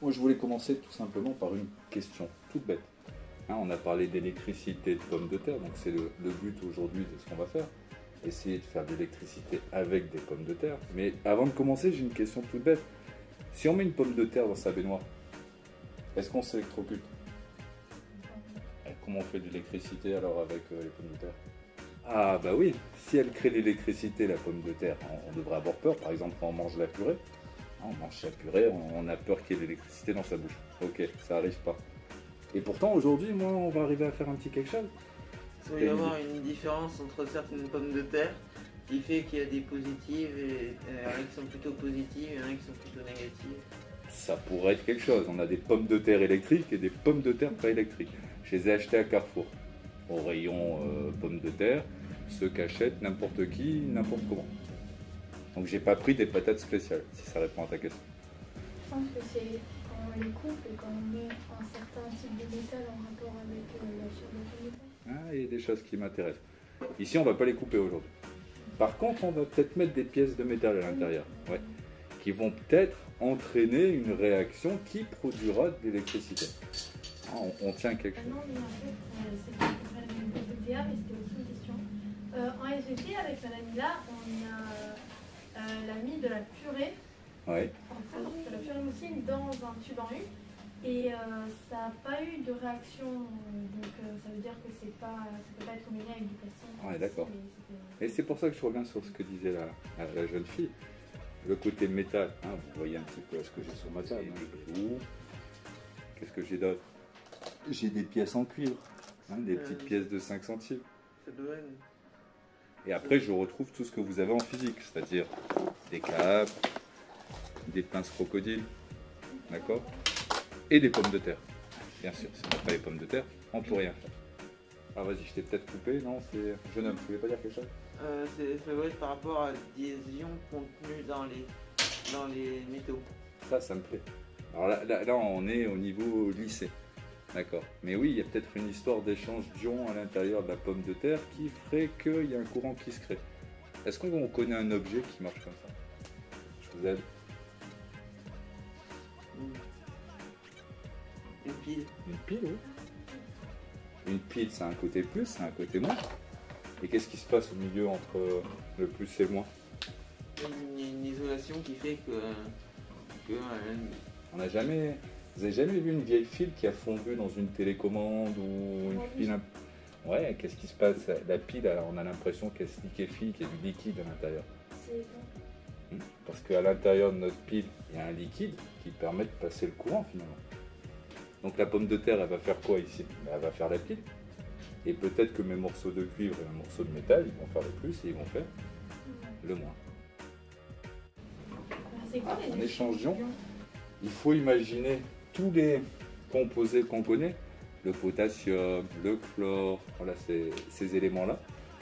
Moi, je voulais commencer tout simplement par une question toute bête. Hein, on a parlé d'électricité de pommes de terre, donc c'est le but aujourd'hui de ce qu'on va faire. Essayer de faire de l'électricité avec des pommes de terre. Mais avant de commencer, j'ai une question toute bête. Si on met une pomme de terre dans sa baignoire, est-ce qu'on s'électrocute? Comment on fait de l'électricité alors avec les pommes de terre? Ah bah oui, si elle crée de l'électricité, la pomme de terre, on devrait avoir peur. Par exemple, quand on mange la purée, on mange la purée, on a peur qu'il y ait de l'électricité dans sa bouche. Ok, ça arrive pas. Et pourtant, aujourd'hui, moi, on va arriver à faire un petit quelque chose. Il va y avoir une différence entre certaines pommes de terre qui fait qu'il y a des positives et il y en a qui sont plutôt positives et il y en a qui sont plutôt négatives. Ça pourrait être quelque chose. On a des pommes de terre électriques et des pommes de terre pas électriques. Je les ai achetées à Carrefour, au rayon pommes de terre, ceux qu'achète n'importe qui, n'importe comment. Donc j'ai pas pris des patates spéciales, si ça répond à ta question. Je pense que c'est quand on les coupe et quand on met un certain type de métal en rapport avec la chair de la pomme de terre. Ah, il y a des choses qui m'intéressent. Ici, on va pas les couper aujourd'hui. Par contre, on va peut-être mettre des pièces de métal à l'intérieur, ouais, qui vont peut-être entraîner une réaction qui produira de l'électricité. Ah, on tient quelque chose. Non, mais en fait, c'est pas pour faire une SVTA, mais c'était aussi une question. En SVT, avec Madame Mila, elle a mis de la purée, Ouais. de la purée moussine dans un tube en U, et ça n'a pas eu de réaction, donc ça veut dire que ça peut pas être combiné avec du plastique. Ouais, d'accord. Et c'est pour ça que je reviens sur ce que disait la jeune fille. Le côté métal, hein, vous voyez un petit peu ce que j'ai sur ma table. Hein. Qu'est-ce que j'ai d'autre? J'ai des pièces en cuivre, hein, des petites pièces de 5 centimes. Ça doit être... Et après, je retrouve tout ce que vous avez en physique, c'est-à-dire des câbles, des pinces crocodiles, d'accord? Et des pommes de terre. Bien sûr, si on n'a pas les pommes de terre, on ne peut rien faire. Ah vas-y, je t'ai peut-être coupé, non? C'est jeune homme, tu voulais pas dire quelque chose? Ça doit être par rapport à des ions contenus dans les métaux. Ça me plaît. Alors là, on est au niveau lycée. D'accord. Mais oui, il y a peut-être une histoire d'échange d'ions à l'intérieur de la pomme de terre qui ferait qu'il y a un courant qui se crée. Est-ce qu'on connaît un objet qui marche comme ça? Je vous aide. Une pile. Une pile, oui. Une pile, c'est un côté plus, c'est un côté moins. Et qu'est-ce qui se passe au milieu entre le plus et le moins? Une isolation qui fait que On n'a jamais... Vous avez jamais vu une vieille file qui a fondu dans une télécommande ou une pile? Ouais, qu'est-ce qui se passe? La pile, alors, on a l'impression qu'elle se liquéfie, qu'il y a du liquide à l'intérieur. C'est bon. Parce qu'à l'intérieur de notre pile, il y a un liquide qui permet de passer le courant finalement. Donc la pomme de terre, elle va faire quoi ici? Elle va faire la pile. Et peut-être que mes morceaux de cuivre et mes morceaux de métal, ils vont faire le plus et ils vont faire le moins. C'est quoi les En échange d'ions, il faut imaginer tous les composés qu'on connaît, le potassium, le chlore, voilà, ces éléments-là,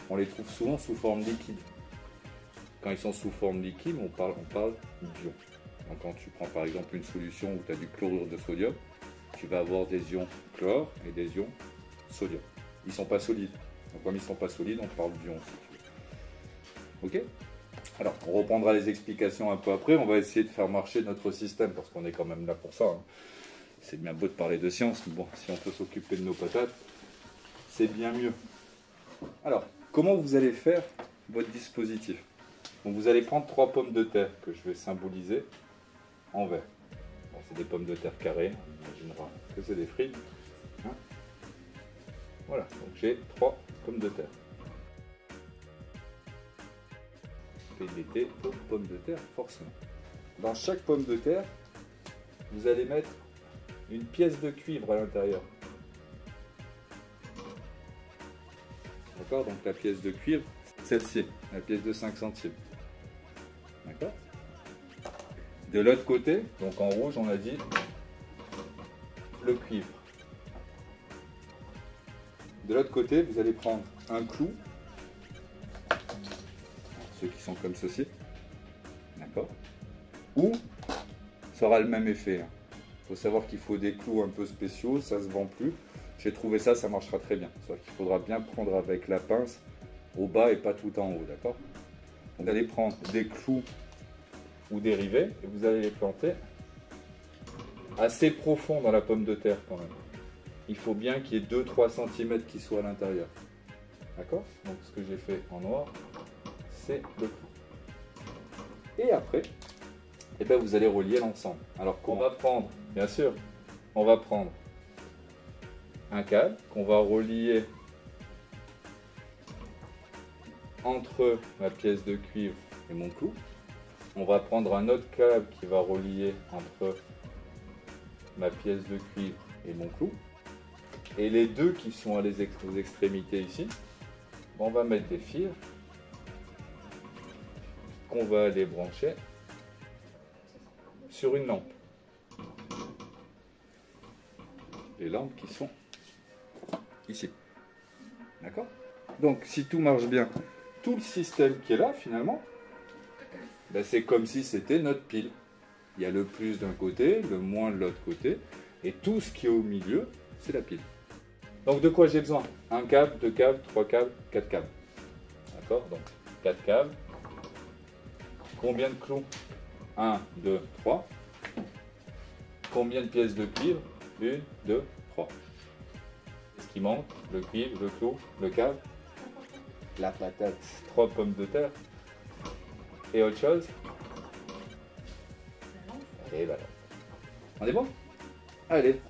on les trouve souvent sous forme liquide. Quand ils sont sous forme liquide, on parle d'ions. Donc quand tu prends par exemple une solution où tu as du chlorure de sodium, tu vas avoir des ions chlore et des ions sodium. Ils ne sont pas solides. Donc comme ils ne sont pas solides, on parle d'ions. Si tu veux. Ok? Alors, on reprendra les explications un peu après. On va essayer de faire marcher notre système parce qu'on est quand même là pour ça. Hein. C'est bien beau de parler de science, mais bon, si on peut s'occuper de nos patates, c'est bien mieux. Alors, comment vous allez faire votre dispositif? Donc, vous allez prendre 3 pommes de terre que je vais symboliser en vert. Bon, c'est des pommes de terre carrées, on imaginera que c'est des frites. Hein, voilà, donc j'ai 3 pommes de terre. Fidélité aux pommes de terre, forcément. Dans chaque pomme de terre, vous allez mettre une pièce de cuivre à l'intérieur. D'accord? Donc la pièce de cuivre, celle-ci, la pièce de 5 centimes. D'accord? De l'autre côté, donc en rouge, on a dit le cuivre. De l'autre côté, vous allez prendre un clou, ceux qui sont comme ceci, d'accord? Ou ça aura le même effet. Il faut savoir qu'il faut des clous un peu spéciaux, ça se vend plus. J'ai trouvé ça, ça marchera très bien. Sauf qu'il faudra bien prendre avec la pince au bas et pas tout en haut, d'accord? Vous allez prendre des clous ou des rivets et vous allez les planter assez profond dans la pomme de terre quand même. Il faut bien qu'il y ait 2-3 cm qui soient à l'intérieur. D'accord? Donc ce que j'ai fait en noir, c'est le clou. Et après, eh ben, vous allez relier l'ensemble. Alors qu'on va prendre, bien sûr, on va prendre un câble qu'on va relier entre ma pièce de cuivre et mon clou. On va prendre un autre câble qui va relier entre ma pièce de cuivre et mon clou. Et les deux qui sont aux extrémités ici, on va mettre des fils qu'on va aller brancher sur une lampe. Les lampes qui sont ici. D'accord? Donc si tout marche bien, tout le système qui est là finalement, ben, c'est comme si c'était notre pile. Il y a le plus d'un côté, le moins de l'autre côté, et tout ce qui est au milieu, c'est la pile. Donc de quoi j'ai besoin? Un câble, 2 câbles, 3 câbles, 4 câbles. D'accord? Donc 4 câbles. Combien de clous? 1, 2, 3. Combien de pièces de cuivre? 1, 2, 3. Qu'est-ce qui manque? Le cuivre, le clou, le câble, la patate, 3 pommes de terre. Et autre chose? Et voilà. On est bon? Allez,